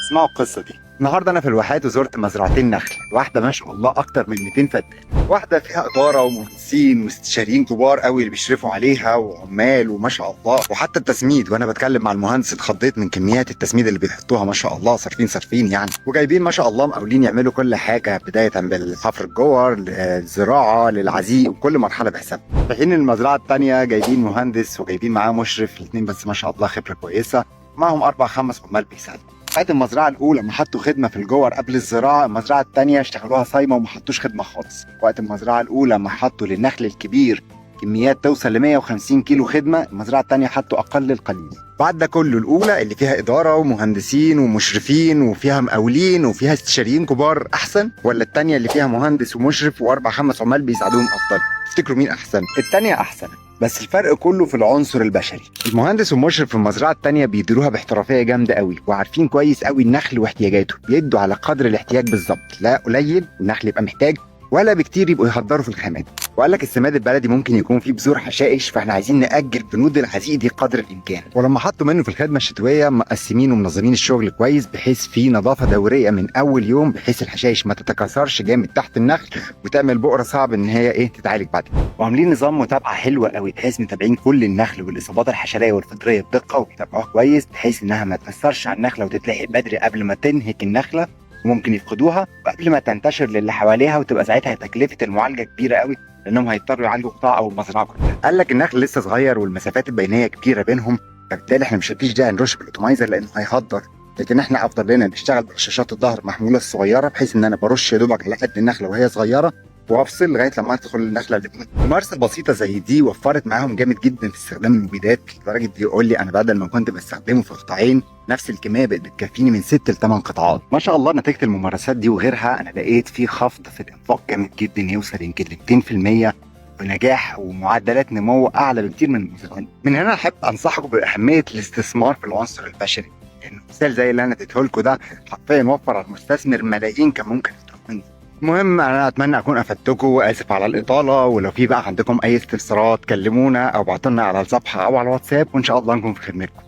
اسمعوا القصه دي. النهارده انا في الواحات وزرت مزرعتين نخل، واحده ما شاء الله اكتر من 200 فدان، واحده فيها اداره ومهندسين واستشاريين كبار قوي اللي بيشرفوا عليها وعمال وما شاء الله، وحتى التسميد. وانا بتكلم مع المهندس اتخضيت من كميات التسميد اللي بيحطوها، ما شاء الله صارفين يعني، وجايبين ما شاء الله مقاولين يعملوا كل حاجه، بدايه بالحفر الجور للزراعه للعزيق وكل مرحله بحساب. في حين المزرعه الثانيه جايبين مهندس وجايبين معاه مشرف، الاثنين بس ما شاء الله خبره كويسه، معهم 4 5 عمال بيساعدوا. وقت المزرعه الاولى ما حطوا خدمه في الجور قبل الزراعه، المزرعه الثانيه اشتغلوها صايمه وما حطوش خدمه خالص. وقت المزرعه الاولى ما حطوا للنخل الكبير كميات توصل ل 150 كيلو خدمه، المزرعه الثانيه حطوا اقل القليل. بعد ده كله الاولى اللي فيها اداره ومهندسين ومشرفين وفيها مقاولين وفيها استشاريين كبار احسن، ولا الثانيه اللي فيها مهندس ومشرف و4 5 عمال بيساعدوهم افضل؟ تفتكروا مين احسن؟ الثانيه احسن، بس الفرق كله في العنصر البشري. المهندس والمشرف في المزرعه الثانيه بيديروها باحترافيه جامده قوي، وعارفين كويس قوي النخل واحتياجاته، بيدوا على قدر الاحتياج بالظبط، لا قليل النخل يبقى محتاج ولا بكتير يبقوا يهدروا في الخامات. وقال لك السماد البلدي ممكن يكون فيه بذور حشائش، فاحنا عايزين ناجل بنود العزيق دي قدر الامكان. ولما حطوا منه في الخدمه الشتويه مقسمين ومنظمين الشغل كويس، بحيث في نظافه دوريه من اول يوم، بحيث الحشائش ما تتكاثرش جامد تحت النخل وتعمل بؤره صعب ان هي تتعالج بعد كده. وعاملين نظام متابعه حلوه قوي، بحيث متابعين كل النخل والاصابات الحشريه والفطريه بدقه، وبيتابعوها كويس بحيث انها ما تاثرش على النخله وتتلحق بدري قبل ما تنهك النخله وممكن يفقدوها، وقبل ما تنتشر للي حواليها، وتبقى ساعتها تكلفه المعالجه كبيره قوي، لانهم هيضطروا يعالجوا قطاع او المزرعه كلها. قال لك النخل لسه صغير والمسافات البينيه كبيره بينهم، فبالتالي احنا مش هنفيش داعي نرش بالاوتومايزر لانه هيهدر، لكن احنا افضل لنا نشتغل برشاشات الظهر محموله الصغيره، بحيث ان انا برش يا دوبك على قد النخله وهي صغيره، وافصل لغايه لما ادخل النخله اللي بقى. الممارسه البسيطه زي دي وفرت معاهم جامد جدا في استخدام المبيدات، لدرجه بيقول لي انا بدل ما كنت بستخدمه في قطاعين، نفس الكميه بقت بتكفيني من 6 ل 8 قطعات. ما شاء الله نتيجه الممارسات دي وغيرها انا لقيت في خفض في الانفاق جامد جدا، يوصل يمكن ل 200%، بنجاح ومعدلات نمو اعلى بكتير من المزارعين. من هنا احب انصحكم باهميه الاستثمار في العنصر البشري، لان مثال زي اللي انا اديته لكم ده حرفيا وفر على المستثمر ملايين كان ممكن يصرف منه. المهم انا اتمنى اكون افدتكم، واسف على الاطاله، ولو في بقى عندكم اي استفسارات كلمونا او ابعتوا لنا على الصفحه او على الواتساب، وان شاء الله نكون في خدمتكم.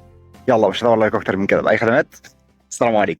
يلا مش هطول عليكم اكتر من كده باي خدمات. السلام عليكم.